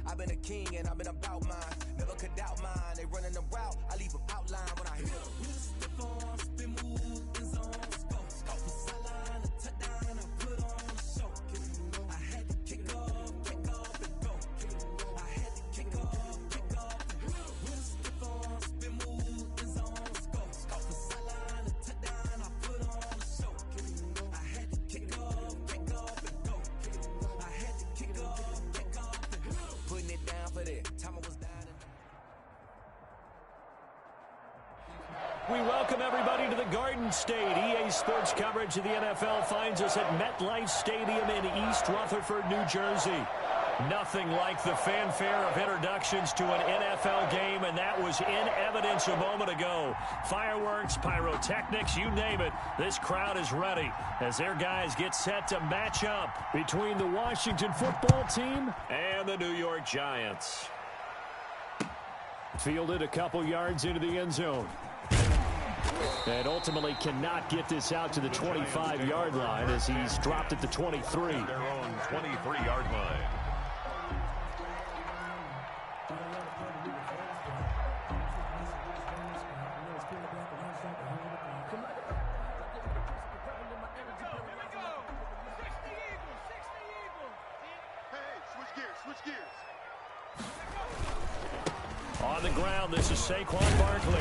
I've been a king and I've been about mine. Never could doubt mine. They running the route, I leave them outline when I hear them. Step on, spin move, in zone, go. Off the sideline, a touchdown, I put on a show. I had to kick off and go. I had to kick off and go. Step on, spin move, in zone, go. Off the sideline, a touchdown, I put on a show. I had to kick off and go. I had to kick off and go. Putting it down for that. Time I was down. We welcome everybody to the Garden State. EA Sports coverage of the NFL finds us at MetLife Stadium in East Rutherford, New Jersey. Nothing like the fanfare of introductions to an NFL game, and that was in evidence a moment ago. Fireworks, pyrotechnics, you name it. This crowd is ready as their guys get set to match up between the Washington football team and the New York Giants. Fielded a couple yards into the end zone. And ultimately cannot get this out to the 25-yard line as he's dropped at the 23. Their own 23-yard line. On the ground, this is Saquon Barkley.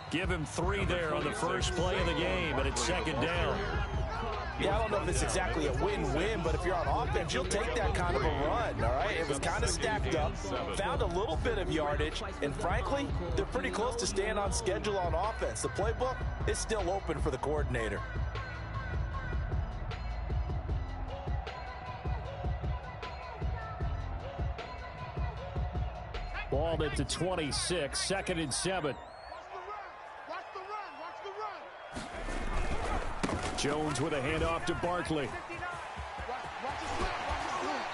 Give him 3 there on the first play of the game, and it's second down. Yeah, I don't know if it's exactly a win-win, but if you're on offense, you'll take that kind of a run, all right? It was kind of stacked up, found a little bit of yardage, and frankly, they're pretty close to staying on schedule on offense. The playbook is still open for the coordinator. Ball at the 26, second and 7. Jones with a handoff to Barkley.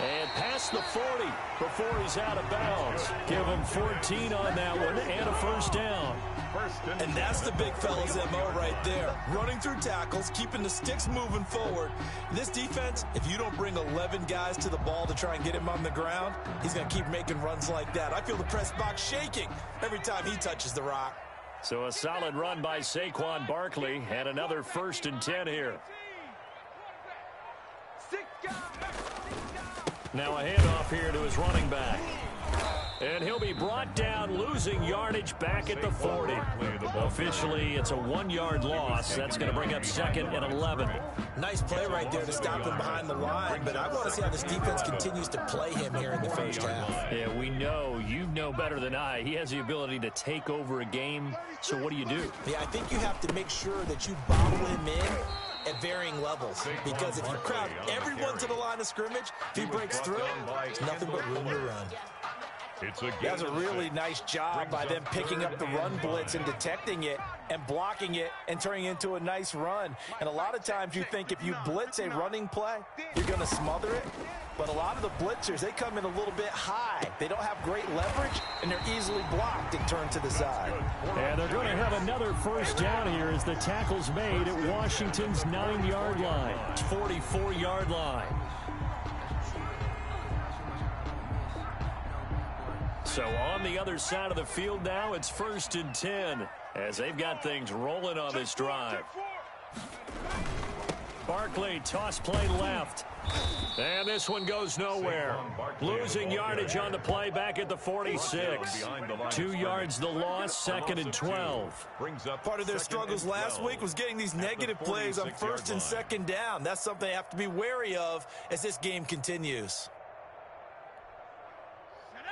And past the 40 before he's out of bounds. Give him 14 on that one and a first down. And that's the big fella's MO right there. Running through tackles, keeping the sticks moving forward. This defense, if you don't bring 11 guys to the ball to try and get him on the ground, he's going to keep making runs like that. I feel the press box shaking every time he touches the rock. So a solid run by Saquon Barkley and another 1st and 10 here. Now a handoff here to his running back. And he'll be brought down, losing yardage back at the 40. Officially, it's a 1-yard loss. That's going to bring up 2nd and 11. Nice play right there to stop him behind the line, but I want to see how this defense continues to play him here in the first half. Yeah, we know. You know better than I. He has the ability to take over a game, so what do you do? Yeah, I think you have to make sure that you bottle him in at varying levels, because if you crowd everyone to the line of scrimmage, if he breaks through, it's nothing but room to run. That's a really nice job by them picking up the run blitz and detecting it and blocking it and turning it into a nice run. And a lot of times you think if you blitz a running play, you're going to smother it. But a lot of the blitzers, they come in a little bit high. They don't have great leverage, and they're easily blocked and turned to the side. And they're going to have another first down here as the tackle's made at Washington's 9-yard line. 44-yard line. So on the other side of the field now, it's 1st and 10 as they've got things rolling on this drive. Barkley, toss play left. And this one goes nowhere. Losing yardage on the play back at the 46. 2 yards the loss, 2nd and 12. Part of their struggles last week was getting these negative plays on 1st and 2nd down. That's something they have to be wary of as this game continues.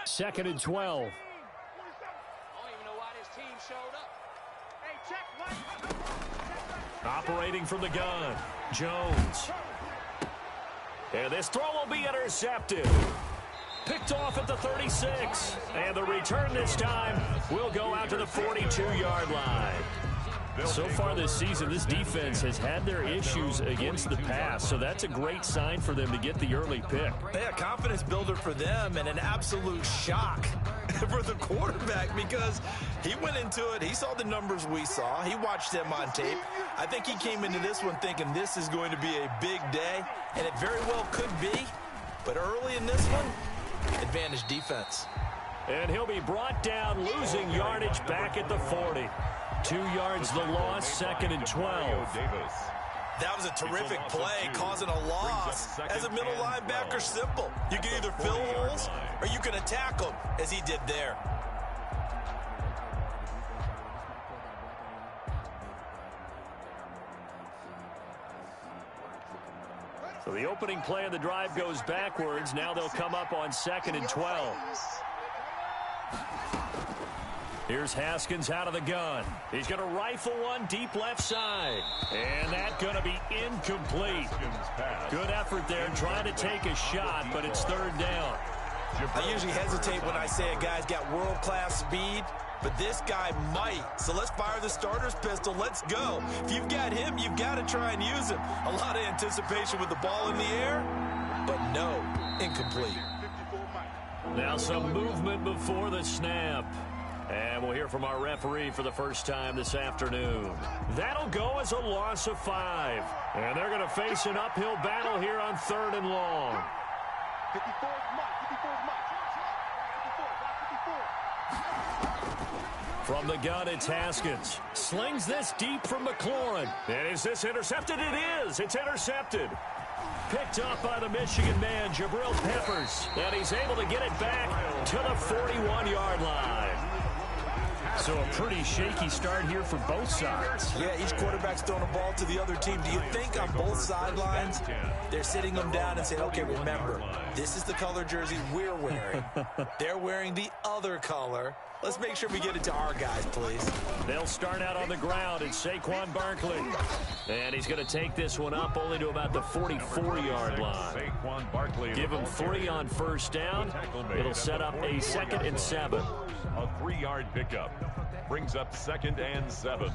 2nd and 12. Operating from the gun, Jones. And this throw will be intercepted. Picked off at the 36. And the return this time will go out to the 42-yard line. So far this season, this defense has had their issues against the pass, so that's a great sign for them to get the early pick. Yeah, confidence builder for them and an absolute shock for the quarterback because he went into it. He saw the numbers we saw. He watched them on tape. I think he came into this one thinking this is going to be a big day, and it very well could be. But early in this one, it advantage defense. And he'll be brought down, losing yardage back at the 40. 2 yards the loss, 2nd and 12. That was a terrific play, causing a loss. As a middle linebacker, simple. You can either fill holes or you can attack them, as he did there. So the opening play of the drive goes backwards. Now they'll come up on 2nd and 12. Here's Haskins out of the gun. He's going to rifle one deep left side. And that's going to be incomplete. Good effort there trying to take a shot, but it's 3rd down. I usually hesitate when I say a guy's got world-class speed, but this guy might. So let's fire the starter's pistol. Let's go. If you've got him, you've got to try and use him. A lot of anticipation with the ball in the air, but no, incomplete. Now some movement before the snap. And we'll hear from our referee for the first time this afternoon. That'll go as a loss of 5. And they're going to face an uphill battle here on 3rd and long. 54 is Mike. From the gun, it's Haskins. Slings this deep from McLaurin. And is this intercepted? It is. It's intercepted. Picked up by the Michigan man, Jabril Peppers. And he's able to get it back to the 41-yard line. So a pretty shaky start here for both sides. Yeah, each quarterback's throwing a ball to the other team. Do you think on both sidelines they're sitting them down and saying, okay, remember, this is the color jersey we're wearing. They're wearing the other color. Let's make sure we get it to our guys, please. They'll start out on the ground. It's Saquon Barkley. And he's going to take this one up only to about the 44-yard line. Give him 3 on 1st down. It'll set up a 2nd and 7. A 3-yard pickup brings up 2nd and 7.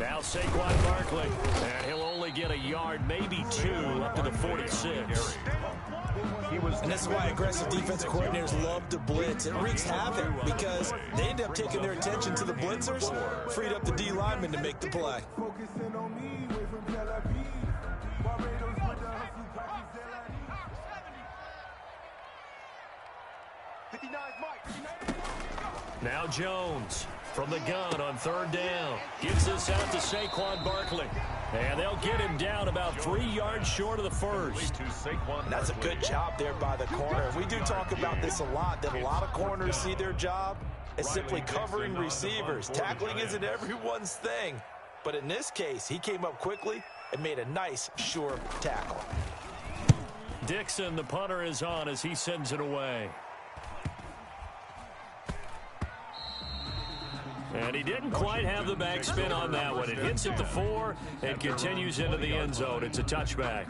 Now Saquon Barkley, and he'll only get a yard, maybe 2, up to the 46. And this is why aggressive defensive coordinators love to blitz. It wreaks havoc because they end up taking their attention to the blitzers, freed up the D lineman to make the play. Now Jones from the gun on 3rd down. Gets this out to Saquon Barkley. And they'll get him down about 3 yards short of the 1st. And that's a good job there by the corner. We do talk about this a lot, that a lot of corners see their job as simply covering receivers. Tackling isn't everyone's thing. But in this case, he came up quickly and made a nice, sure tackle. Dixon, the punter, is on as he sends it away. And he didn't quite have the backspin on that one. It hits at the 4 and continues into the end zone. It's a touchback.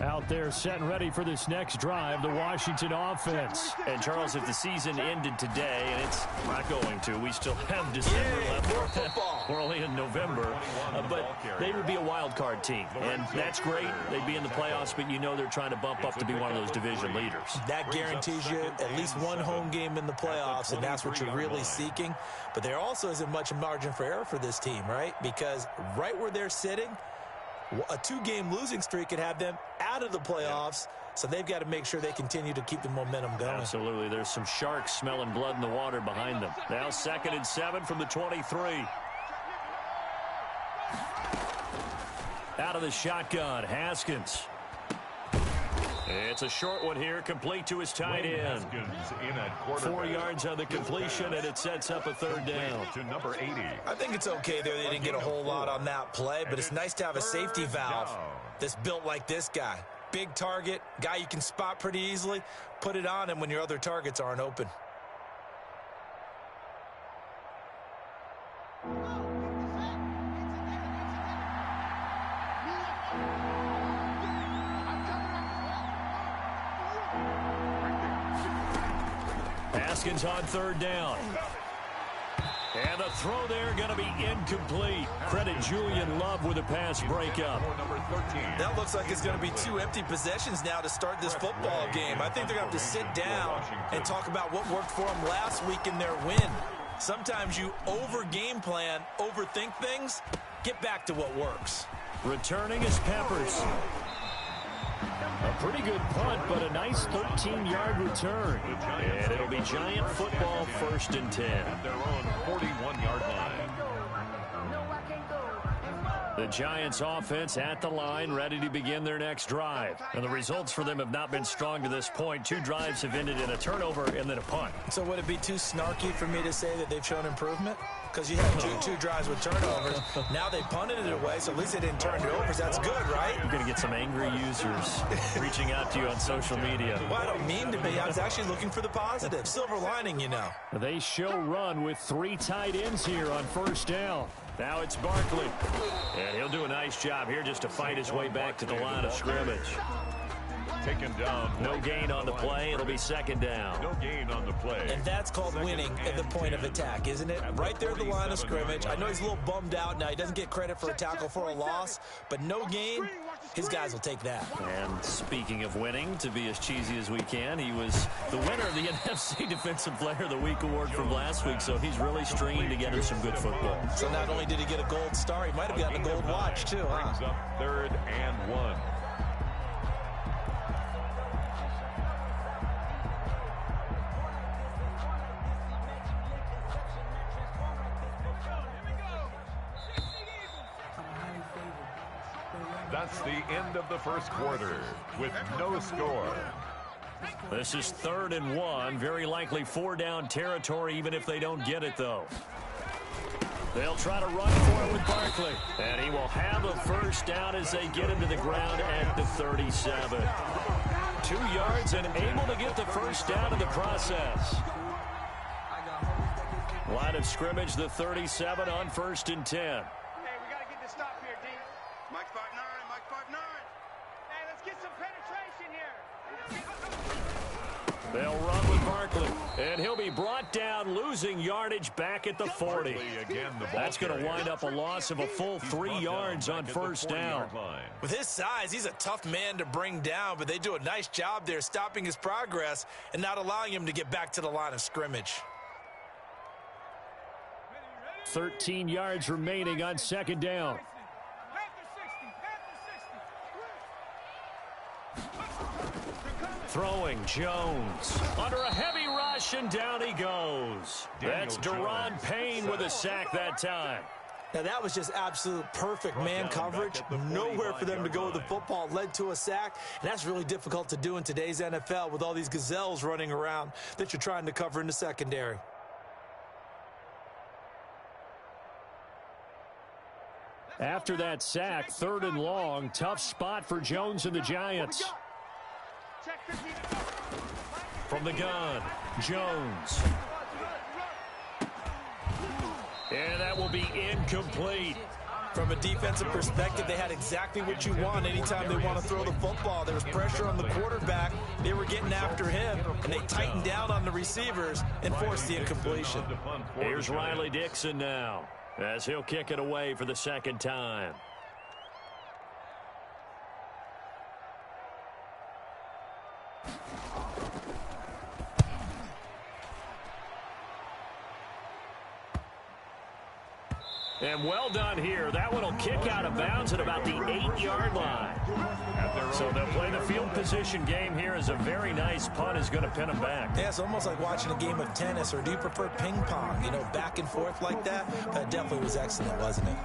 Out there set and ready for this next drive, the Washington offense. And, Charles, if the season ended today, and it's not going to, we still have December left. We're only in November. But they would be a wild card team. And that's great. They'd be in the playoffs, but you know they're trying to bump up to be one of those division leaders. That guarantees you at least one home game in the playoffs, and that's what you're really seeking. But there also isn't much margin for error for this team, right? Because right where they're sitting, a 2-game losing streak could have them out of the playoffs, so they've got to make sure they continue to keep the momentum going. Absolutely. There's some sharks smelling blood in the water behind them. Now 2nd and 7 from the 23. Out of the shotgun, Haskins. It's a short one here, complete to his tight end. 4 yards on the completion, and it sets up a 3rd down. To number 80. I think it's okay there. They didn't get a whole lot on that play, but it's nice to have a safety valve that's built like this guy. Big target, guy you can spot pretty easily. Put it on him when your other targets aren't open. Haskins on 3rd down. And the throw there going to be incomplete. Credit Julian Love with a pass breakup. That looks like it's going to be 2 empty possessions now to start this football game. I think they're going to have to sit down and talk about what worked for them last week in their win. Sometimes you over-game plan, overthink things. Get back to what works. Returning is Peppers. A pretty good punt, but a nice 13-yard return. And it'll be Giant football, 1st and 10. At their own 41-yard line. The Giants offense at the line, ready to begin their next drive. And the results for them have not been strong to this point. 2 drives have ended in a turnover and then a punt. So would it be too snarky for me to say that they've shown improvement? Because you had two drives with turnovers. Now they punted it away, so at least they didn't turn it over. So that's good, right? You're going to get some angry users reaching out to you on social media. Well, I don't mean to be. I was actually looking for the positive. Silver lining, you know. They show run with 3 tight ends here on 1st down. Now it's Barkley. And he'll do a nice job here just to fight his way back to the line of scrimmage. Taken down. No gain on the play. It'll be 2nd down. No gain on the play. And that's called winning at the point of attack, isn't it? Right there at the line of scrimmage. I know he's a little bummed out now. He doesn't get credit for a tackle for a loss, but no gain, his guys will take that. And speaking of winning, to be as cheesy as we can, he was the winner of the NFC Defensive Player of the Week award from last week, so he's really stringing together some good football. So not only did he get a gold star, he might have gotten a gold watch, too, huh? Brings up 3rd and 1. That's the end of the first quarter with no score. This is 3rd and 1. Very likely 4-down territory, even if they don't get it, though. They'll try to run for it with Barkley. And he will have a 1st down as they get him to the ground at the 37. 2 yards and able to get the 1st down in the process. Line of scrimmage, the 37 on 1st and 10. Hey, we got to get this stop here, D. Mike 5'9", Mike 5'9". Hey, let's get some penetration here. They'll run with Barkley, and he'll be brought down, losing yardage back at the 40. Again, the That's going to wind up a loss of a full 3 yards on 1st down. With his size, he's a tough man to bring down, but they do a nice job there stopping his progress and not allowing him to get back to the line of scrimmage. 13 yards remaining on 2nd down. Throwing Jones under a heavy rush, and down he goes. That's Deron Payne with a sack that time. Now that was just absolute perfect man coverage. Nowhere for them to go with the football. Led to a sack, and that's really difficult to do in today's NFL with all these gazelles running around that you're trying to cover in the secondary. After that sack, 3rd and long, tough spot for Jones and the Giants. From the gun, Jones. And that will be incomplete. From a defensive perspective, they had exactly what you want anytime they want to throw the football. There was pressure on the quarterback. They were getting after him, and they tightened down on the receivers and forced the incompletion. Here's Riley Dixon now, as he'll kick it away for the 2nd time. And well done here. That one will kick out of bounds at about the 8-yard line. So they'll play the field position game here as a very nice punt is going to pin them back. Yeah, it's almost like watching a game of tennis, or do you prefer ping pong? You know, back and forth like that? That definitely was excellent, wasn't it?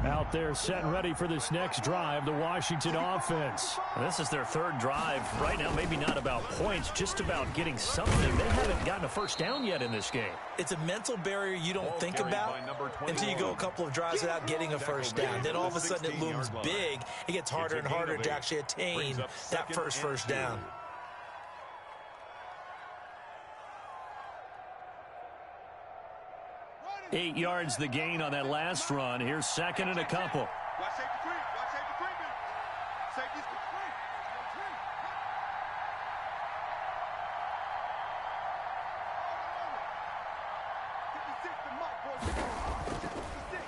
Out there set and ready for this next drive, the Washington offense. This is their 3rd drive. Right now, maybe not about points, just about getting something. They haven't gotten a 1st down yet in this game. It's a mental barrier you don't think about until you go a couple of drives without getting a 1st down. Then all of a sudden it looms big. It gets harder and harder to actually attain that first down. Eight yards the gain on that last run. Here's 2nd and a couple. Watch safety creep. Watch safety creeping. Safety's creep.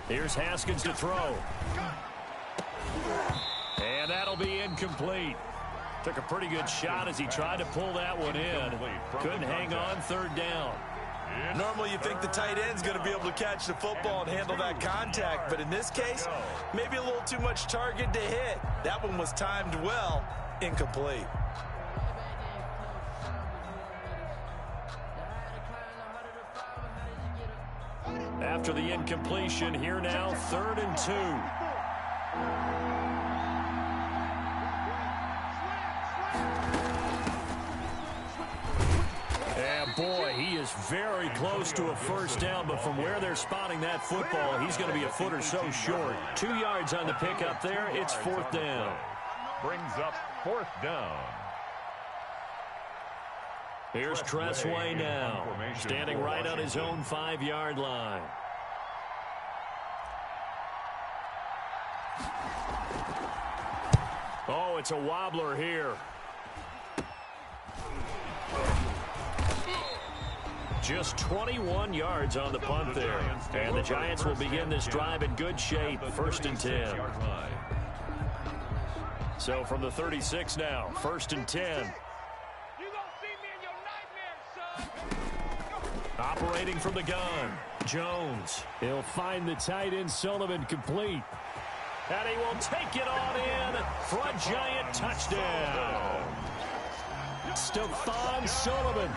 Here's Haskins to throw. And that'll be incomplete. Took a pretty good shot as he tried to pull that one in. Couldn't hang on, third down. Normally you think the tight end's going to be able to catch the football and handle that contact, but in this case, maybe a little too much target to hit. That one was timed well, incomplete. After the incompletion, here now, 3rd and 2. And boy, he is very close to a first down, but from where they're spotting that football, he's going to be a foot or so short. 2 yards on the pickup there. It's 4th down. Brings up 4th down. Here's Tressway now, standing right on his own 5-yard line. Oh, it's a wobbler here. Just 21 yards on the punt there. And the Giants will begin this drive in good shape, 1st and 10. So from the 36 now, 1st and 10. Operating from the gun, Jones. He'll find the tight end Sullivan complete. And he will take it on in for a Giant touchdown. Stephon Sullivan,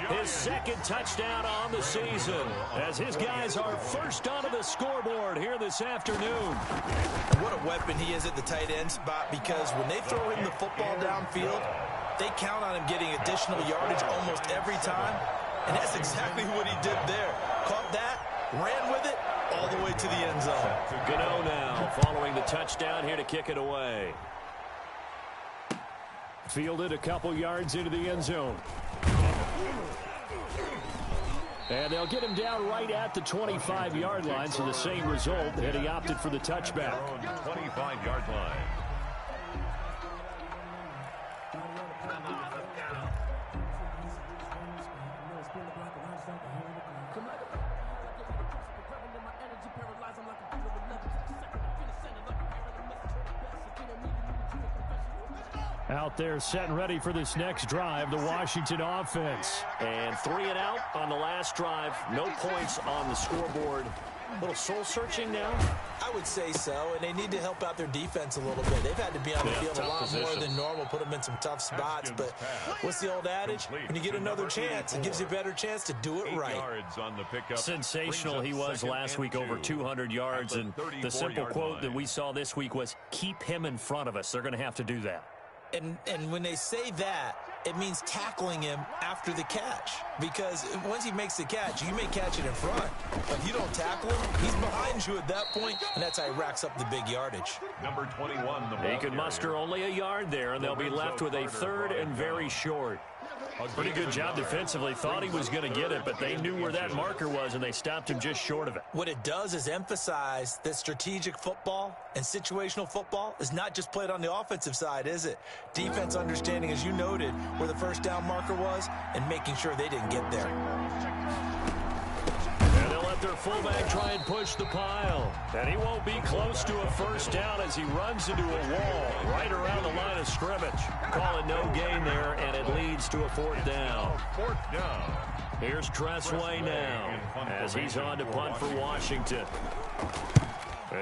his 2nd touchdown on the season, as his guys are first onto the scoreboard here this afternoon. What a weapon he is at the tight end spot, because when they throw him the football downfield, they count on him getting additional yardage almost every time. And that's exactly what he did there. Caught that, ran with it, all the way to the end zone. Gano now following the touchdown here to kick it away. Fielded a couple yards into the end zone. And they'll get him down right at the 25-yard line, so the same result, and he opted for the touchback. 25-yard line. Out there set and ready for this next drive, the Washington offense. And 3 and out on the last drive. No points on the scoreboard. A little soul-searching now? I would say so, and they need to help out their defense a little bit. They've had to be on the field a lot more than normal, put them in some tough spots. But what's the old adage? When you get another chance, it gives you a better chance to do it right. Sensational he was last week, over 200 yards. And the simple quote that we saw this week was, keep him in front of us. They're going to have to do that. And when they say that, it means tackling him after the catch. Because once he makes the catch, you may catch it in front. But if you don't tackle him, he's behind you at that point, and that's how he racks up the big yardage. Number 21. He could muster only a yard there, and they'll be left with a 3rd and very short. Pretty good job defensively. Thought he was going to get it, but they knew where that marker was, and they stopped him just short of it. What it does is emphasize that strategic football and situational football is not just played on the offensive side, is it? Defense understanding, as you noted, where the first down marker was and making sure they didn't get there. And they'll let their fullback try and push the pile. And he won't be close to a first down as he runs into a wall right around the line of scrimmage. Call it no gain there, and it leads to a 4th down. 4th down. Here's Tressway now as he's on to punt for Washington.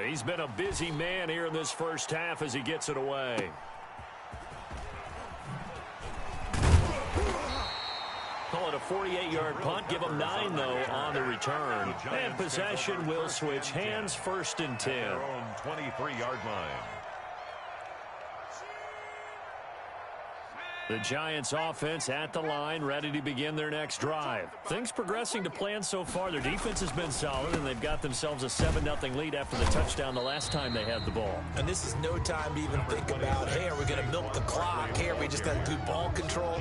He's been a busy man here in this first half as he gets it away. Call it a 48-yard punt. Give him 9, though, on the return. And possession will switch hands, 1st and 10. Their own 23-yard line. The Giants offense at the line, ready to begin their next drive. Things progressing to plan so far. Their defense has been solid, and they've got themselves a 7-0 lead after the touchdown the last time they had the ball. And this is no time to even think about, hey, are we going to milk the clock? Hey, are we just going to do ball control?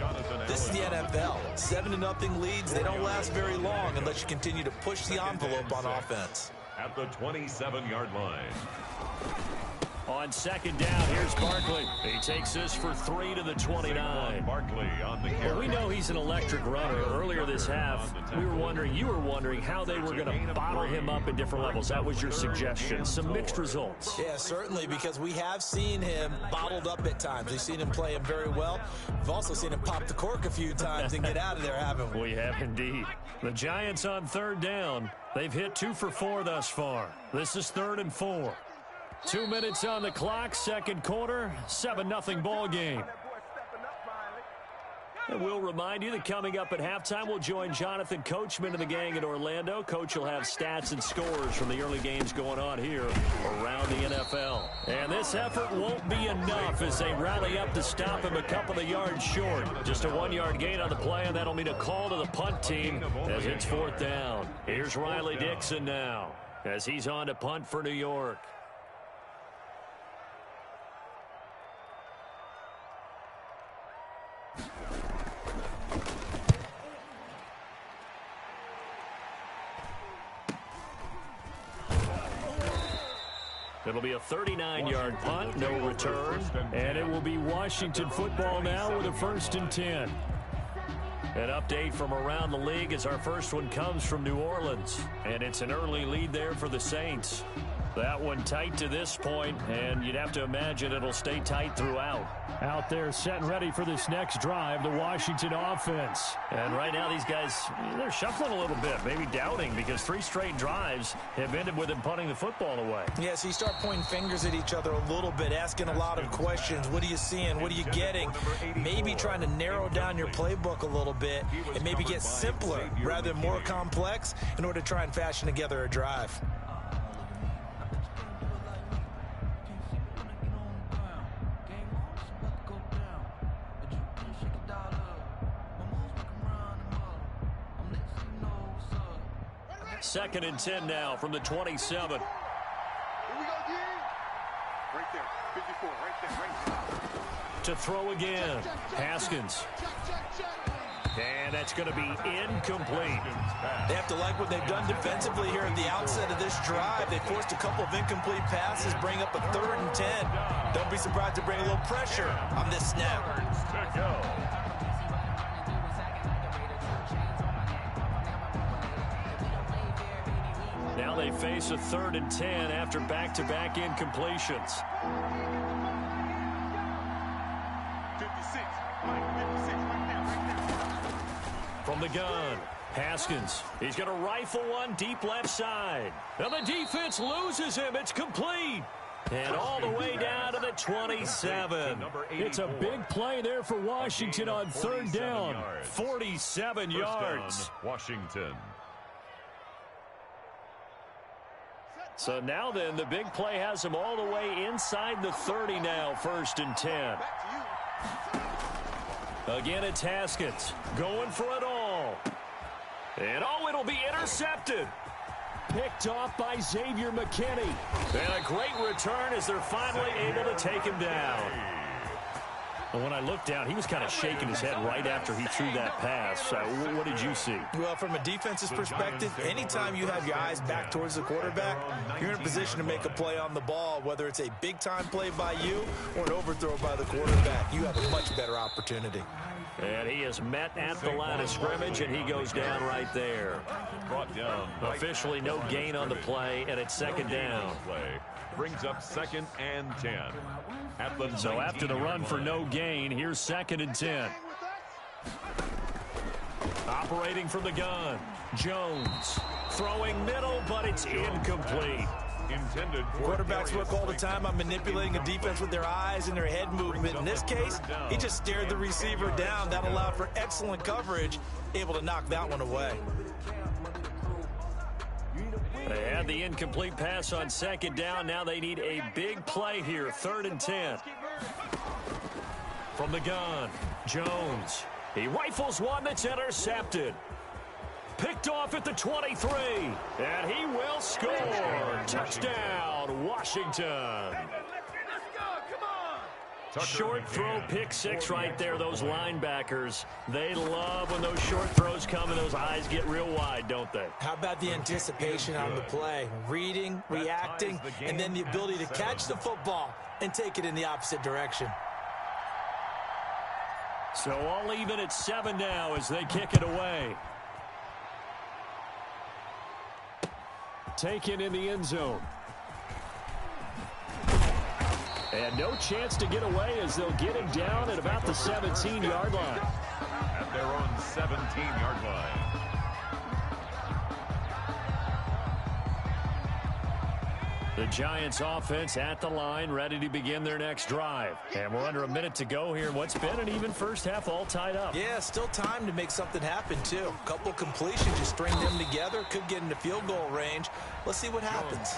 This is the NFL. 7-0 leads, they don't last very long unless you continue to push the envelope on offense. At the 27-yard line. On second down, here's Barkley. He takes this for 3 to the 29. Barkley on the carry. Well, we know he's an electric runner. Earlier this half, you were wondering how they were going to bottle him up at different levels. That was your suggestion. Some mixed results. Yeah, certainly, because we have seen him bottled up at times. We've seen him play him very well. We've also seen him pop the cork a few times and get out of there, haven't we? We have indeed. The Giants on third down. They've hit 2 for 4 thus far. This is 3rd and 4. 2 minutes on the clock, second quarter, 7-0 ball game. And we'll remind you that coming up at halftime, we'll join Jonathan Coachman and the gang in Orlando. Coach will have stats and scores from the early games going on here around the NFL. And this effort won't be enough as they rally up to stop him a couple of yards short. Just a 1-yard gain on the play, and that'll mean a call to the punt team as it's 4th down. Here's Riley Dixon now as he's on to punt for New York. It'll be a 39-yard punt, no return, and it will be Washington football now with a 1st and 10. An update from around the league as our first one comes from New Orleans, and it's an early lead there for the Saints. That one tight to this point, and you'd have to imagine it'll stay tight throughout. Out there set and ready for this next drive, the Washington offense. And right now these guys, they're shuffling a little bit, maybe doubting, because 3 straight drives have ended with them punting the football away. Yeah, so you start pointing fingers at each other a little bit, asking a lot of questions. What are you seeing? What are you getting? Maybe trying to narrow down your playbook a little bit and maybe get simpler rather than more complex in order to try and fashion together a drive. Second and 10 now from the 27. Here we go, D. Right there, 54, right there. To throw again, Haskins. And that's going to be incomplete. They have to like what they've done defensively here at the outset of this drive. They forced a couple of incomplete passes, bring up a 3rd and 10. Don't be surprised to bring a little pressure on this snap. To go. Now they face a 3rd and 10 after back-to-back incompletions. 56, Mike, 56, right there. From the gun, Haskins. He's going to rifle one deep left side. Now the defense loses him. It's complete. And all the way down to the 27. It's a big play there for Washington on 3rd down. 47 yards. Washington. So now then, the big play has him all the way inside the 30 now, 1st and 10. Again, it's Haskins going for it all. And it'll be intercepted. Picked off by Xavier McKinney. And a great return as they're finally able to take him down. And when I looked down, he was kind of shaking his head right after he threw that pass. What did you see? Well, from a defense's perspective, anytime you have your eyes back towards the quarterback, you're in a position to make a play on the ball, whether it's a big-time play by you or an overthrow by the quarterback. You have a much better opportunity. And he is met at the line of scrimmage, and he goes down right there. Brought down. Officially no gain on the play, and it's 2nd down. Brings up 2nd and 10. So after the run for no gain, here's 2nd and 10. Operating from the gun, Jones. Throwing middle, but it's incomplete. Intended for quarterbacks work all the time on manipulating a defense with their eyes and their head movement. In this case, he just stared the receiver down. That allowed for excellent coverage, able to knock that one away. They had the incomplete pass on 2nd down. Now they need a big play here, 3rd and 10. From the gun, Jones. He rifles one that's intercepted. Picked off at the 23. And he will score. Touchdown, Washington. Short throw, pick six right there. Those linebackers, they love when those short throws come and those eyes get real wide, don't they? How about the anticipation on the play? Reading, reacting, and then the ability to catch the football and take it in the opposite direction. So all even at 7 now as they kick it away. Taken in the end zone. And no chance to get away as they'll get him down at about the 17-yard line. At their own 17-yard line. The Giants offense at the line, ready to begin their next drive. And we're under a minute to go here in what's been an even first half, all tied up. Yeah, still time to make something happen, too. A couple completions, you string them together, could get into field goal range. Let's see what happens.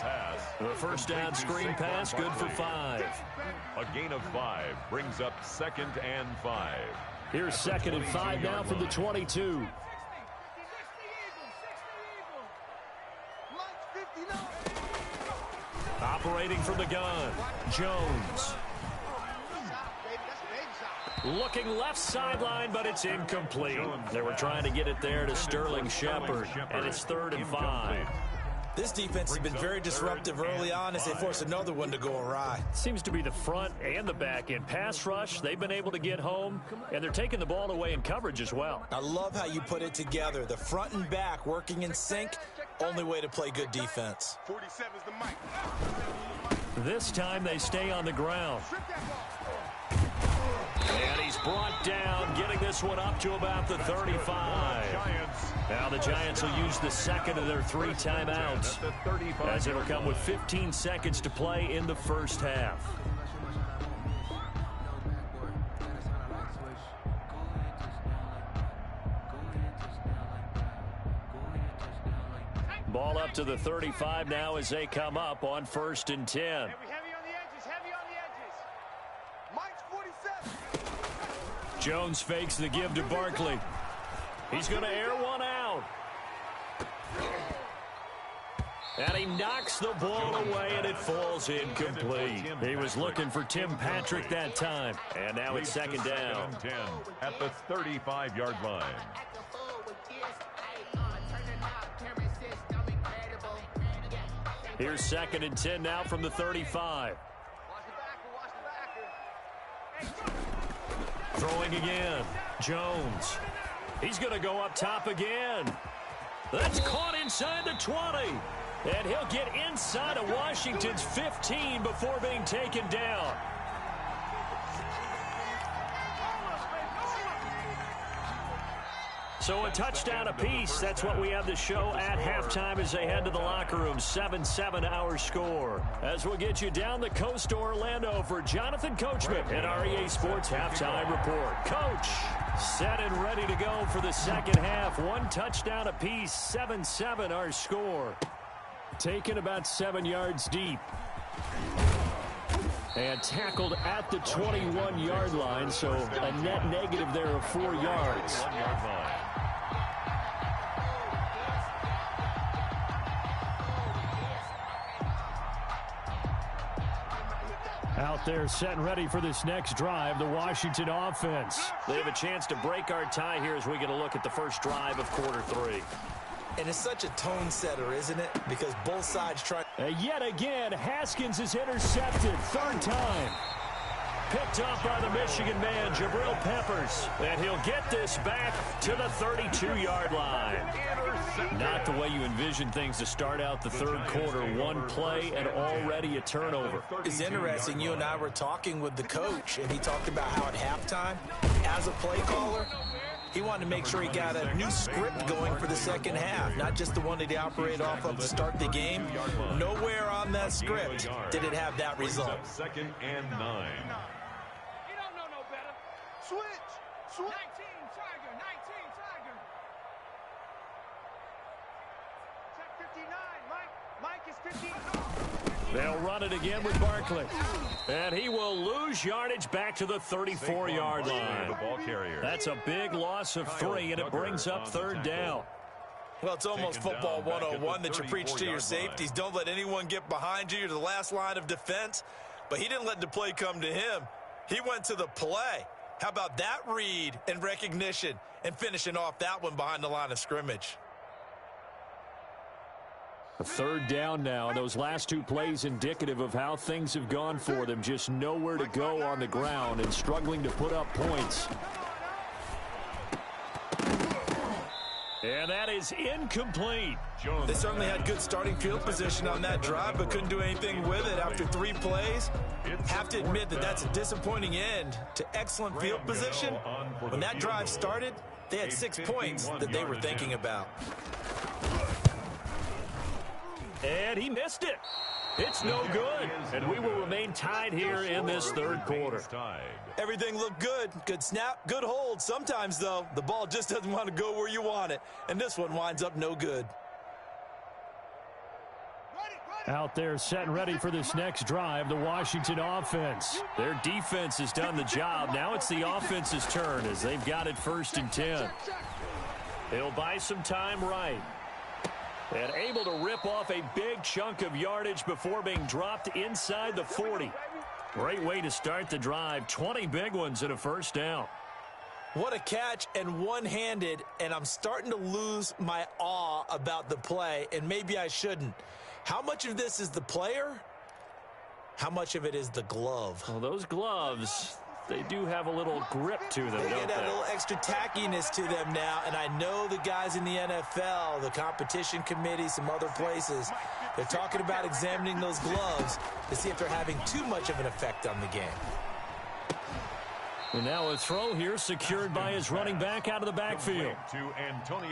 The first down screen pass, good for 5. A gain of 5 brings up 2nd and 5. Here's 2nd and 5 now from the 22. Operating from the gun, Jones. Looking left sideline, but it's incomplete. They were trying to get it there to Sterling Shepard, and it's 3rd and 5. This defense has been very disruptive early on as they force another one to go awry. Seems to be the front and the back end. Pass rush, they've been able to get home, and they're taking the ball away in coverage as well. I love how you put it together. The front and back working in sync, only way to play good defense. 47's the mic. This time they stay on the ground. And he's brought down, getting this one up to about the 35. Now the Giants will use the second of their 3 timeouts, as it'll come with 15 seconds to play in the first half. Ball up to the 35 now as they come up on 1st and 10. Heavy on the edges, heavy on the edges. Mike's 47. Jones fakes the give to Barkley. He's going to air one out. And he knocks the ball away, and it falls incomplete. He was looking for Tim Patrick that time. And now it's 2nd down. 10 at the 35-yard line. Here's 2nd and 10 now from the 35. Throwing again. Jones. He's going to go up top again. That's caught inside the 20. And he'll get inside of Washington's 15 before being taken down. So a touchdown apiece. That's what we have the show at halftime as they head to the locker room. 7-7 our score. As we'll get you down the coast to Orlando for Jonathan Coachman at REA Sports Halftime Report. Coach, set and ready to go for the second half. 1 touchdown apiece. 7-7 our score. Taken about 7 yards deep. And tackled at the 21-yard line, so a net negative there of 4 yards. Out there set and ready for this next drive, the Washington offense. They have a chance to break our tie here as we get a look at the first drive of quarter 3. And it's such a tone setter, isn't it? Because both sides try. Yet again, Haskins is intercepted. 3rd time. Picked up by the Michigan man, Jabril Peppers. And he'll get this back to the 32-yard line. Not the way you envision things to start out the 3rd quarter. 1 play and already a turnover. It's interesting. You and I were talking with the coach, and he talked about how at halftime, as a play caller, he wanted to make sure he got a new script going for the second half, not just the one that he operated off of to start the game. Nowhere on that script did it have that result. 2nd and 9. You don't know no better. Switch. 19 Tiger. 19 Tiger. Check 59. Mike is 59. They'll run it again with Barkley. And he will lose yardage back to the 34-yard line. That's a big loss of 3, and it brings up 3rd down. Well, it's almost football 101 that you preach to your safeties. Don't let anyone get behind you. You're the last line of defense. But he didn't let the play come to him. He went to the play. How about that read and recognition and finishing off that one behind the line of scrimmage? A third down now. Those last two plays indicative of how things have gone for them. Just nowhere to go on the ground and struggling to put up points. And that is incomplete. They certainly had good starting field position on that drive, but couldn't do anything with it after 3 plays. Have to admit that that's a disappointing end to excellent field position. When that drive started, they had 6 points that they were thinking about. And he missed it. It's no good. And we will remain tied here in this third quarter. Everything looked good. Good snap, good hold. Sometimes, though, the ball just doesn't want to go where you want it. And this one winds up no good. Out there set and ready for this next drive, the Washington offense. Their defense has done the job. Now it's the offense's turn as they've got it 1st and 10. They'll buy some time right. And able to rip off a big chunk of yardage before being dropped inside the 40. Great way to start the drive. 20 big ones and a 1st down. What a catch, and one-handed, and I'm starting to lose my awe about the play, and maybe I shouldn't. How much of this is the player? How much of it is the glove? Well, those gloves, they do have a little grip to them, They don't get that they? little extra tackiness to them now, and I know the guys in the NFL, the competition committee, some other places, they're talking about examining those gloves to see if they're having too much of an effect on the game. And now a throw here secured by his running back out of the backfield.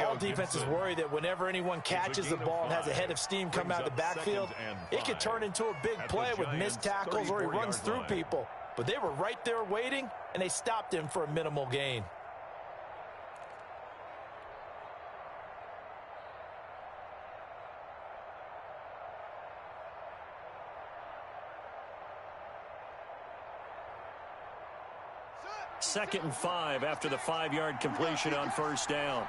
All defenses worry that whenever anyone catches the ball and has a head of steam come out of the backfield, it could turn into a big play with missed tackles or he runs through people. But they were right there waiting, and they stopped him for a minimal gain. Second and 5 after the 5-yard completion on 1st down.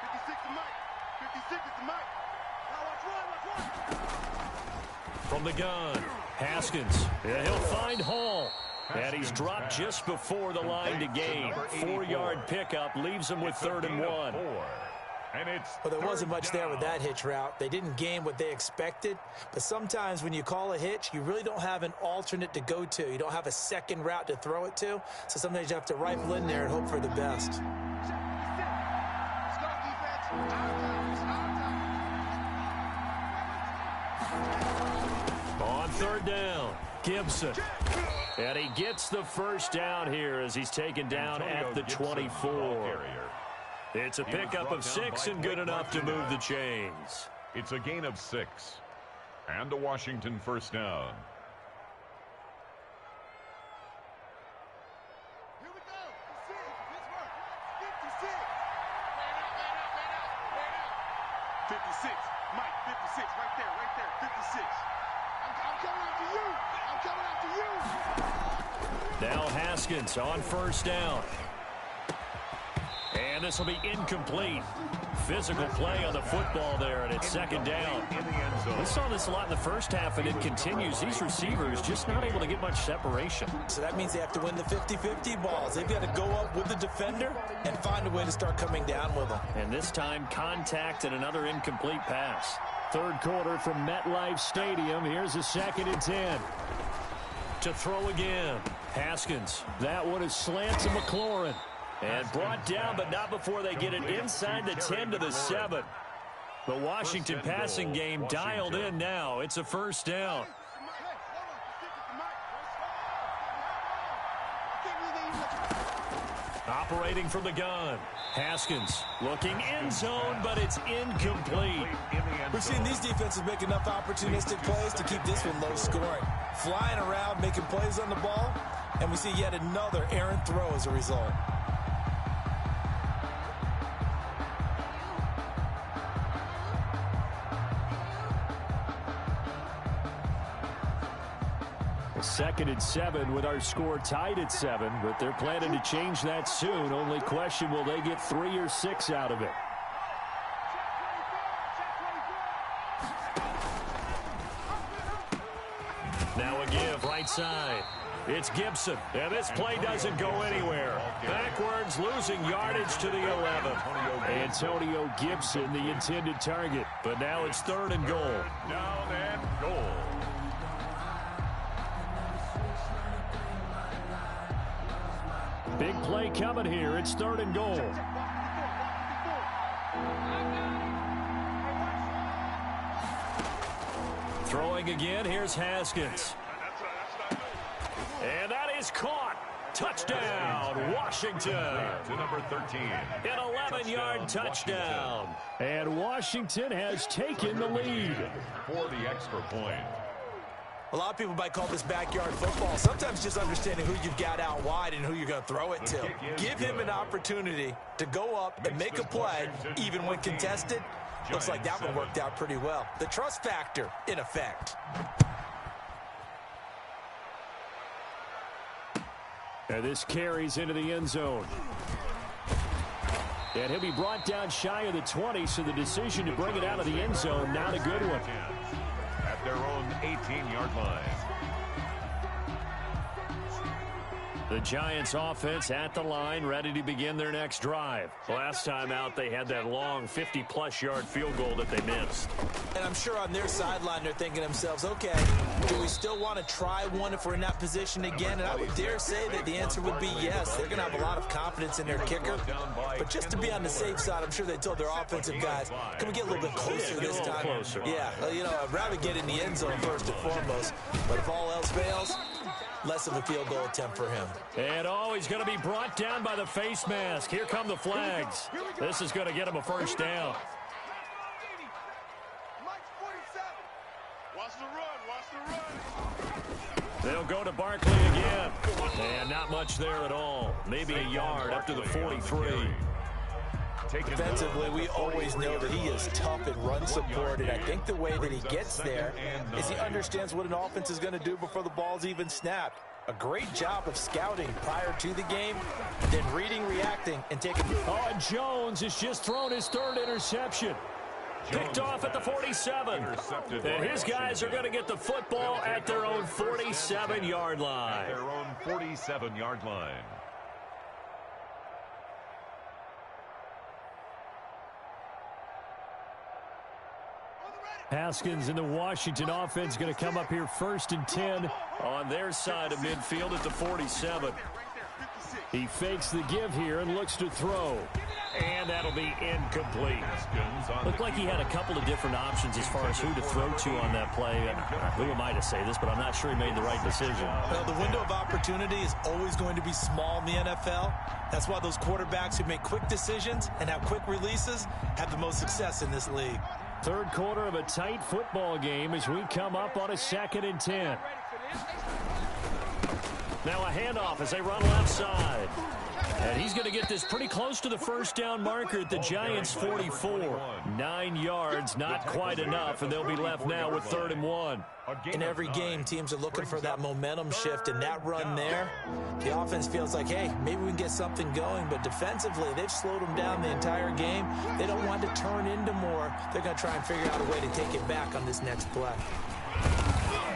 56 to Mike. 56 to Mike. Now watch one. From the gun, Haskins. Yeah, he'll find Hall. And he's dropped just before the line to gain. 4-yard pickup leaves him with 3rd and 1. Well, there wasn't much there with that hitch route. They didn't gain what they expected. But sometimes when you call a hitch, you really don't have an alternate to go to. You don't have a second route to throw it to. So sometimes you have to rifle in there and hope for the best. Let's go, defense. On 3rd down, Gibson. And he gets the 1st down here as he's taken down at the 24. It's a pickup of 6 and good enough to move the chains. It's a gain of 6. And a Washington 1st down. Here we go. Pittsburgh. 56. 56. Mike, 56. Right there. 56. I'm coming after you. Now Haskins on 1st down. And this will be incomplete. Physical play on the football there, and it's 2nd down. We saw this a lot in the first half, and it continues. These receivers just not able to get much separation. So that means they have to win the 50-50 balls. They've got to go up with the defender and find a way to start coming down with them. And this time, contact and another incomplete pass. 3rd quarter from MetLife Stadium. Here's a 2nd and 10. To throw again. Haskins. That one is slant to McLaurin. And brought down, but not before they get it inside the 10 to the 7. The Washington passing game dialed in now. It's a 1st down. Operating from the gun. Haskins looking end zone, but it's incomplete. We've seen these defenses make enough opportunistic plays to keep this one low scoring. Flying around, making plays on the ball, and we see yet another errant throw as a result. Second and 7 with our score tied at 7, but they're planning to change that soon. Only question, will they get 3 or 6 out of it? Now a give right side. It's Gibson, and this play doesn't go anywhere. Backwards, losing yardage to the 11. Antonio Gibson, the intended target, but now it's 3rd and goal. Down and goal. Big play coming here. It's 3rd and goal. Throwing again. Here's Haskins. And that is caught. Touchdown, Washington. To number 13. An 11-yard touchdown. And Washington has taken the lead. For the extra point. A lot of people might call this backyard football. Sometimes just understanding who you've got out wide and who you're going to throw it to. Give him an opportunity to go up and make a play, even when contested. Looks like that one worked out pretty well. The trust factor, in effect. And this carries into the end zone. And he'll be brought down shy of the 20, so the decision to bring it out of the end zone, not a good one. At their own 18-yard line. The Giants offense at the line, ready to begin their next drive. Last time out, they had that long 50-plus yard field goal that they missed. And I'm sure on their sideline, they're thinking to themselves, okay, do we still want to try one if we're in that position again? And I would dare say that the answer would be yes. They're going to have a lot of confidence in their kicker. But just to be on the safe side, I'm sure they told their offensive guys, can we get a little bit closer this time? Closer. Yeah, you know, I'd rather get in the end zone first and foremost. But if all else fails, less of a field goal attempt for him. And he's going to be brought down by the face mask. Here come the flags. This is going to get him a first down. Watch the run. They'll go to Barkley again. And not much there at all. Maybe a yard up to the 43. Defensively, we always know that he is tough and run support, and I think the way that he gets there is he understands what an offense is going to do before the ball's even snapped. A great job of scouting prior to the game, then reading, reacting, and taking... Oh, and Jones has just thrown his 3rd interception. Picked off at the 47. And his guys are going to get the football at their own 47-yard line. Their own 47-yard line. Haskins and the Washington offense going to come up here 1st and 10 on their side of midfield at the 47. He fakes the give here and looks to throw. And that'll be incomplete. Looked like he had a couple of different options as far as who to throw to on that play. And who am I to say this, but I'm not sure he made the right decision. Well, the window of opportunity is always going to be small in the NFL. That's why those quarterbacks who make quick decisions and have quick releases have the most success in this league. 3rd quarter of a tight football game as we come up on a 2nd and 10. Now a handoff as they run left side. And he's going to get this pretty close to the first down marker at the Giants' 44. 9 yards, not quite enough, and they'll be left now with 3rd and 1. In every game, teams are looking for that momentum shift, and that run there, the offense feels like, hey, maybe we can get something going, but defensively, they've slowed them down the entire game. They don't want to turn into more. They're going to try and figure out a way to take it back on this next play.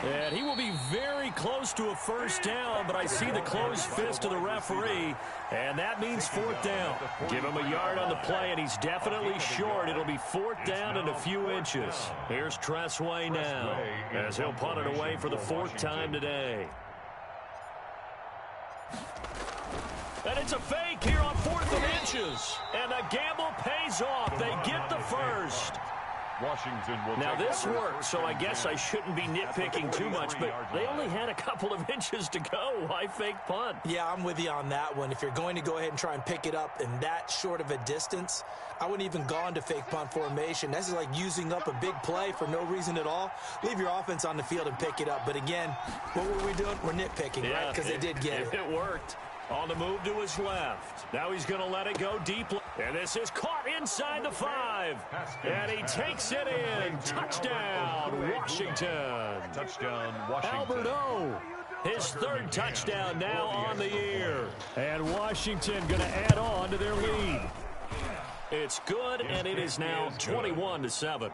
And he will be very close to a first down, but I see the closed fist of the referee, and that means 4th down. Give him a yard on the play, and he's definitely short. It'll be 4th down and a few inches. Here's Tressway now, as he'll punt it away for the 4th time today. And it's a fake here on 4th and inches, and the gamble pays off. They get the first. Washington will now this worked, so I guess I shouldn't be nitpicking too much, but they only had a couple of inches to go. Why fake punt? Yeah, I'm with you on that one. If you're going to go ahead and try and pick it up in that short of a distance, I wouldn't even gone to fake punt formation. This is like using up a big play for no reason at all. Leave your offense on the field and pick it up. But again, what were we doing? We're nitpicking, right? Because they did get it. It worked. On the move to his left. Now he's going to let it go deep. And this is caught inside the 5. And he takes it in. Touchdown, Washington. Touchdown, Washington. Alberto. His 3rd touchdown now on the year. And Washington going to add on to their lead. It's good, and it is now 21-7.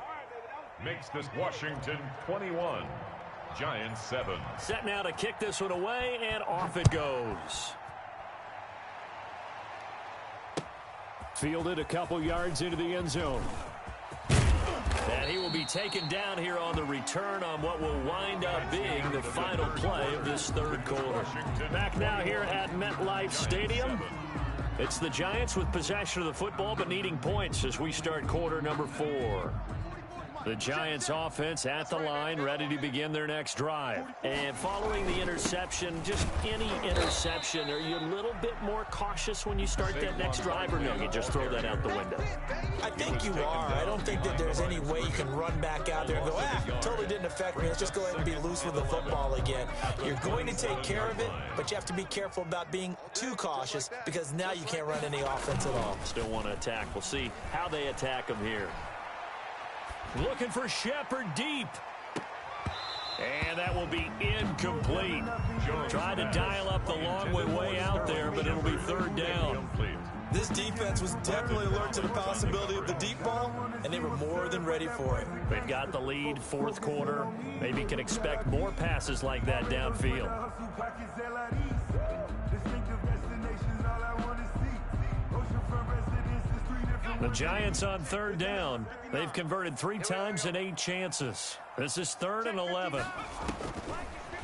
Makes this Washington 21. Giants 7. Set now to kick this one away, and off it goes. Fielded a couple yards into the end zone. And he will be taken down here on the return on what will wind up being the final play of this third quarter. Back now here at MetLife Stadium. It's the Giants with possession of the football but needing points as we start quarter number 4. The Giants offense at the line, ready to begin their next drive. And following the interception, just any interception, are you a little bit more cautious when you start that next drive, or no, you just throw that out the window? I think you are. I don't think that there's any way you can run back out there and go, totally didn't affect me. Let's just go ahead and be loose with the football again. You're going to take care of it, but you have to be careful about being too cautious because now you can't run any offense at all. Still want to attack. We'll see how they attack them here. Looking for Shepard deep. And that will be incomplete. Tried to dial up the long way out there, but it'll be third down. This defense was definitely alert to the possibility of the deep ball, and they were more than ready for it. They've got the lead, fourth quarter. Maybe can expect more passes like that downfield. The Giants on third down. They've converted 3 times in 8 chances. This is 3rd and 11.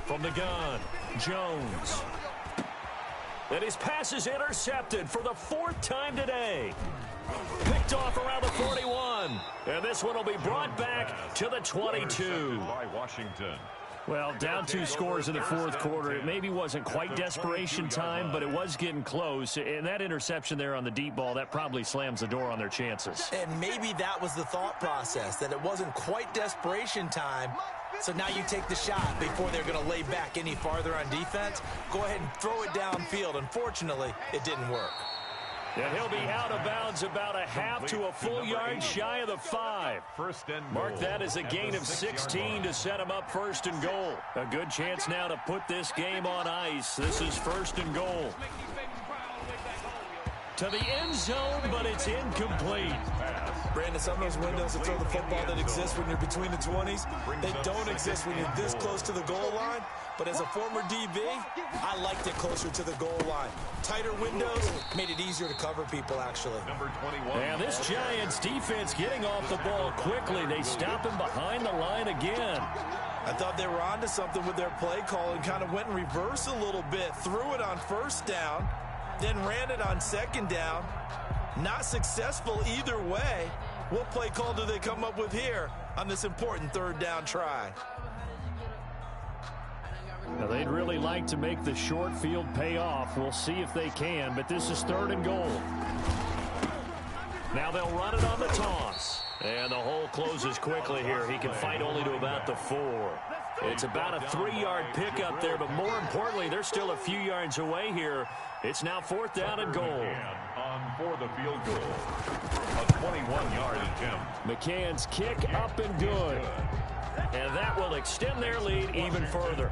From the gun, Jones. And his pass is intercepted for the 4th time today. Picked off around the 41. And this one will be brought back to the 22. By Washington. Well, down 2 scores in the fourth quarter. It maybe wasn't quite desperation time, but it was getting close. And that interception there on the deep ball, that probably slams the door on their chances. And maybe that was the thought process, that it wasn't quite desperation time. So now you take the shot before they're going to lay back any farther on defense. Go ahead and throw it downfield. Unfortunately, it didn't work. And he'll be out of bounds about a half to a full yard shy of the 5. Mark that as a gain of 16 to set him up 1st and goal. A good chance now to put this game on ice. This is 1st and goal. To the end zone, but it's incomplete. Brandon, some of those windows to throw the football that exist when you're between the 20s, they don't exist when you're this close to the goal line. But as a former DB, I liked it closer to the goal line. Tighter windows made it easier to cover people, actually. Number 21. And this Giants defense getting off the ball quickly. They stop him behind the line again. I thought they were onto something with their play call and kind of went in reverse a little bit. Threw it on 1st down, then ran it on 2nd down. Not successful either way. What play call do they come up with here on this important 3rd down try? Now, they'd really like to make the short field pay off. We'll see if they can, but this is 3rd and goal. Now they'll run it on the toss. And the hole closes quickly here. He can fight only to about the 4. It's about a 3-yard pickup there, but more importantly, they're still a few yards away here. It's now 4th down and goal. On for the field goal. A 21-yard attempt. McCann's kick up and good. And that will extend their lead even further.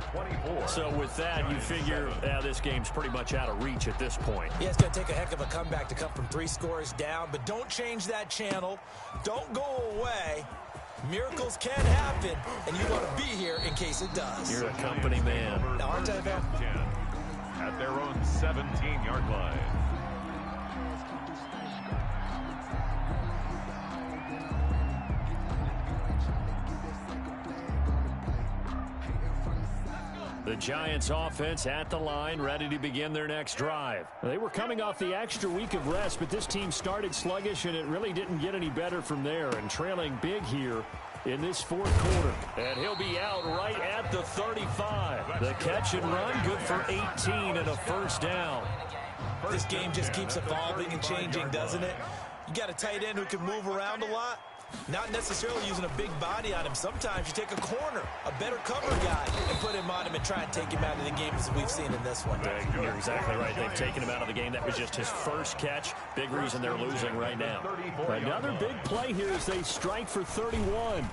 So with that, you figure this game's pretty much out of reach at this point. Yeah, it's going to take a heck of a comeback to come from 3 scores down, but don't change that channel. Don't go away. Miracles can happen, and you want to be here in case it does. You're a company man. Now, aren't I, man? At their own 17-yard line. The Giants offense at the line, ready to begin their next drive. They were coming off the extra week of rest, but this team started sluggish, and it really didn't get any better from there, and trailing big here in this 4th quarter. And he'll be out right at the 35. The catch and run, good for 18 and a 1st down. This game just keeps evolving and changing, doesn't it? You got a tight end who can move around a lot. Not necessarily using a big body on him. Sometimes you take a corner, a better cover guy, and put him on him and try and take him out of the game as we've seen in this one. You're exactly right. They've taken him out of the game. That was just his 1st catch. Big reason they're losing right now. Another big play here as they strike for 31.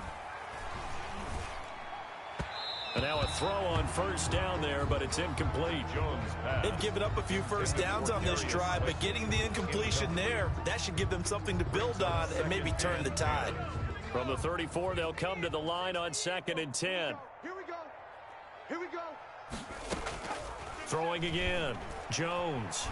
And now a throw on 1st down there, but it's incomplete. They've given up a few 1st downs on this drive, but getting the incompletion there, that should give them something to build on and maybe turn the tide. From the 34, they'll come to the line on 2nd and 10. Here we go. Here we go. Throwing again. Jones.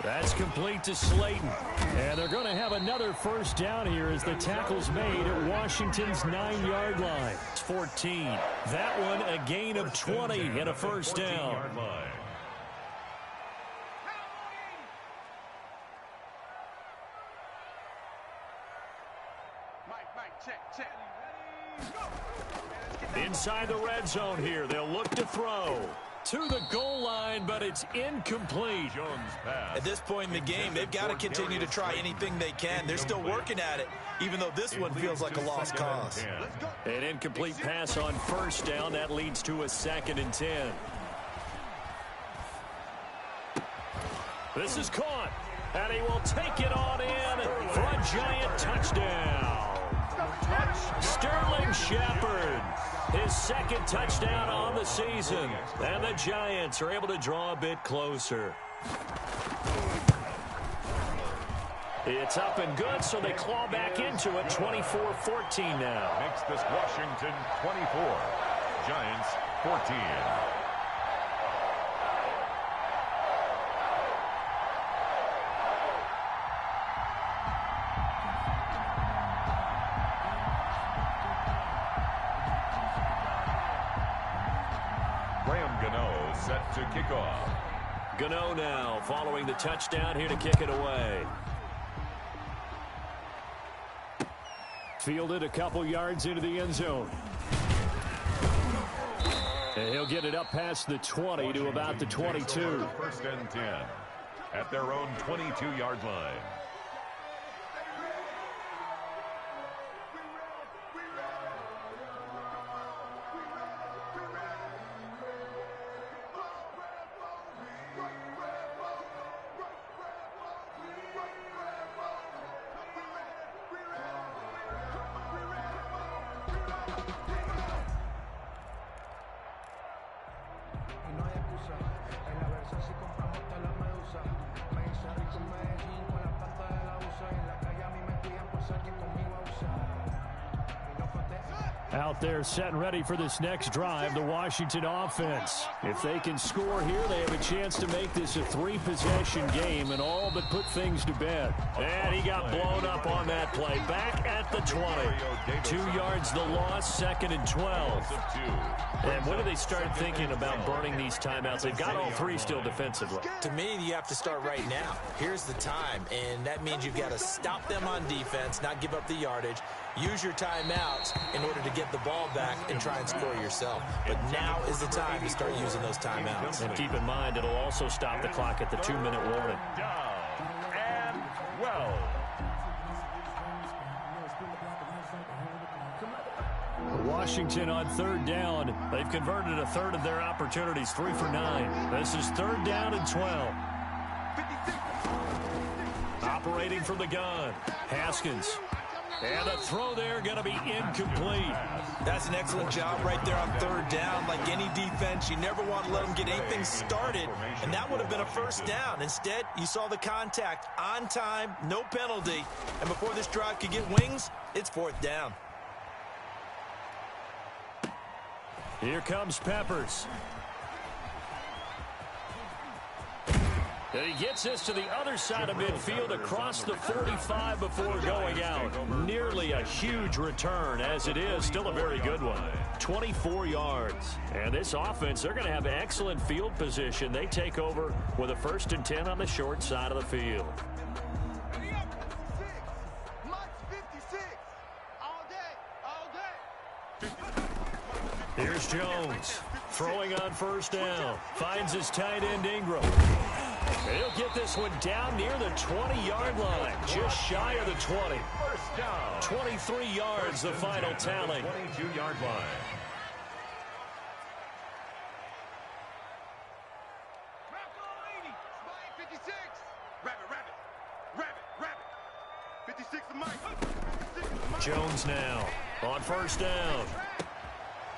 That's complete to Slayton. And they're going to have another first down here as the tackle's made at Washington's 9-yard line. It's 14. That one a gain of 20 and a first down. Inside the red zone here. They'll look to throw. To the goal line, but it's incomplete. At this point in the game, they've got to continue to try anything they can. They're still working at it, even though this one feels like a lost cause. An incomplete pass on first down. That leads to a 2nd and 10. This is caught, and he will take it on in for a giant touchdown. Sterling Shepard, his 2nd touchdown on the season. And the Giants are able to draw a bit closer. It's up and good, so they claw back into it. 24-14 now. Makes this Washington 24. Giants 14. Set to kick off. Gano now following the touchdown here to kick it away. Fielded a couple yards into the end zone. And he'll get it up past the 20 to about the 22. 1st and 10 at their own 22-yard line. Out there set and ready for this next drive, the Washington offense. If they can score here, they have a chance to make this a 3-possession game and all but put things to bed. And he got blown up on that play. Back at the 20. 2 yards the loss, 2nd and 12. And when do they start thinking about burning these timeouts? They've got all 3 still defensively. To me, you have to start right now. Here's the time, and that means you've got to stop them on defense, not give up the yardage. Use your timeouts in order to get the ball back and try and score yourself. But now is the time to start using those timeouts. And keep in mind, it'll also stop the clock at the 2-minute warning. Down and well. Washington on 3rd down. They've converted a 1/3 of their opportunities, 3 for 9. This is 3rd down and 12. Operating from the gun, Haskins. And the throw there going to be incomplete. That's an excellent job right there on 3rd down. Like any defense, you never want to let them get anything started. And that would have been a first down. Instead, you saw the contact on time, no penalty. And before this drive could get wings, it's 4th down. Here comes Peppers. And he gets this to the other side of midfield across the 45 before going out. Nearly a huge return as it is. Still a very good one. 24 yards. And this offense, they're going to have excellent field position. They take over with a 1st and 10 on the short side of the field. Here's Jones. Throwing on 1st down. Finds his tight end Ingram. He'll get this one down near the 20-yard line, just shy of the 20. First down. 23 yards, the final tally. 22-yard line. Jones now on 1st down.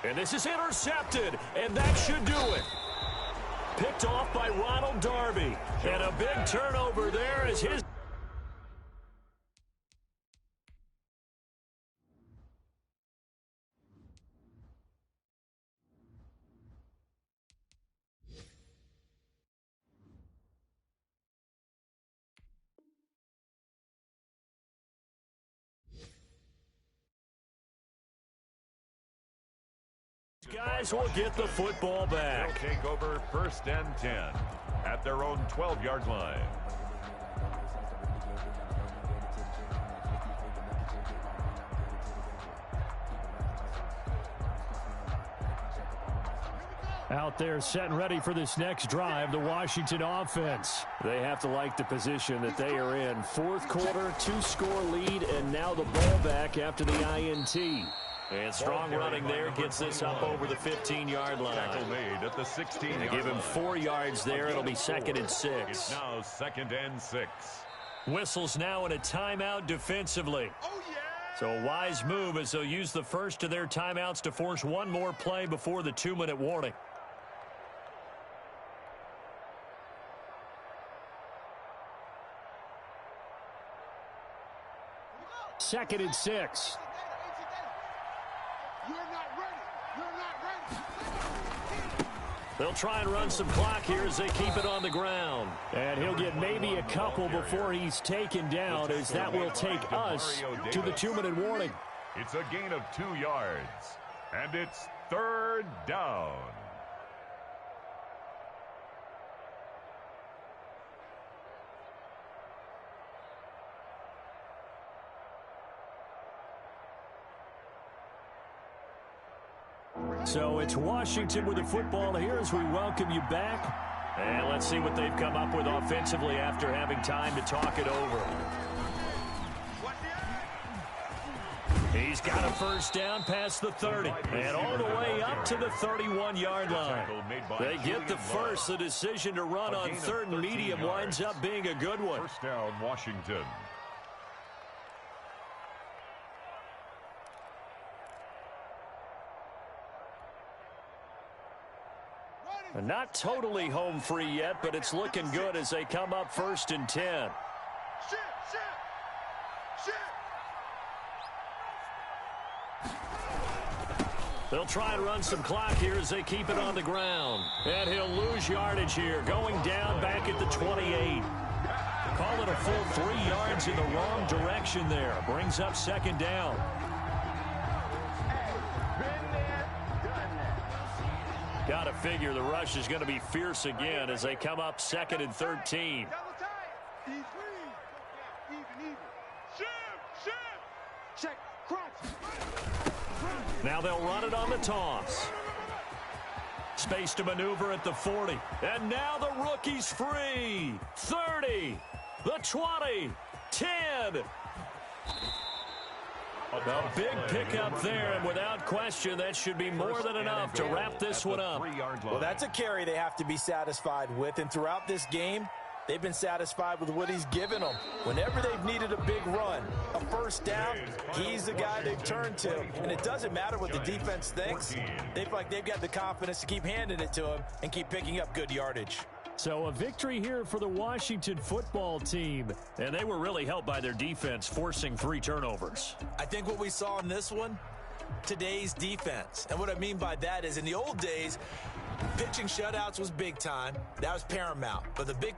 And this is intercepted, and that should do it. Picked off by Ronald Darby. And a big turnover there as his... Guys will get the football back. They'll take over 1st and 10 at their own 12-yard line. Out there set and ready for this next drive, the Washington offense. They have to like the position that they are in. 4th quarter, 2-score lead, and now the ball back after the INT. And strong running there gets this up over the 15-yard line. Tackle made at the 16-yard line. They give him 4 yards there. It'll be 2nd and 6. It's now 2nd and 6. Whistles now in a timeout defensively. So a wise move as they'll use the first of their timeouts to force one more play before the 2-minute warning. Second and 6. They'll try and run some clock here as they keep it on the ground. And he'll get maybe a couple before he's taken down, as that will take us to the 2-minute warning. It's a gain of 2 yards, and it's 3rd down. So it's Washington with the football here as we welcome you back. And let's see what they've come up with offensively after having time to talk it over. He's got a first down past the 30 and all the way up to the 31-yard line. They get the first. The decision to run on 3rd and medium winds up being a good one. First down, Washington. Not totally home free yet, but it's looking good as they come up 1st and 10. They'll try and run some clock here as they keep it on the ground. And he'll lose yardage here, going down back at the 28. Call it a full 3 yards in the wrong direction there. Brings up 2nd down. Got to figure the rush is going to be fierce again as they come up 2nd and 13. Now they'll run it on the toss. Space to maneuver at the 40. And now the rookie's free. 30, the 20, 10. A big pickup there, and without question, that should be more than enough to wrap this one up. Well, that's a carry they have to be satisfied with, and throughout this game, they've been satisfied with what he's given them. Whenever they've needed a big run, a first down, he's the guy they've turned to. And it doesn't matter what the defense thinks. They feel like they've got the confidence to keep handing it to him and keep picking up good yardage. So a victory here for the Washington football team. And they were really helped by their defense, forcing 3 turnovers. I think what we saw in this one, today's defense. And what I mean by that is in the old days, pitching shutouts was big time. That was paramount. But the big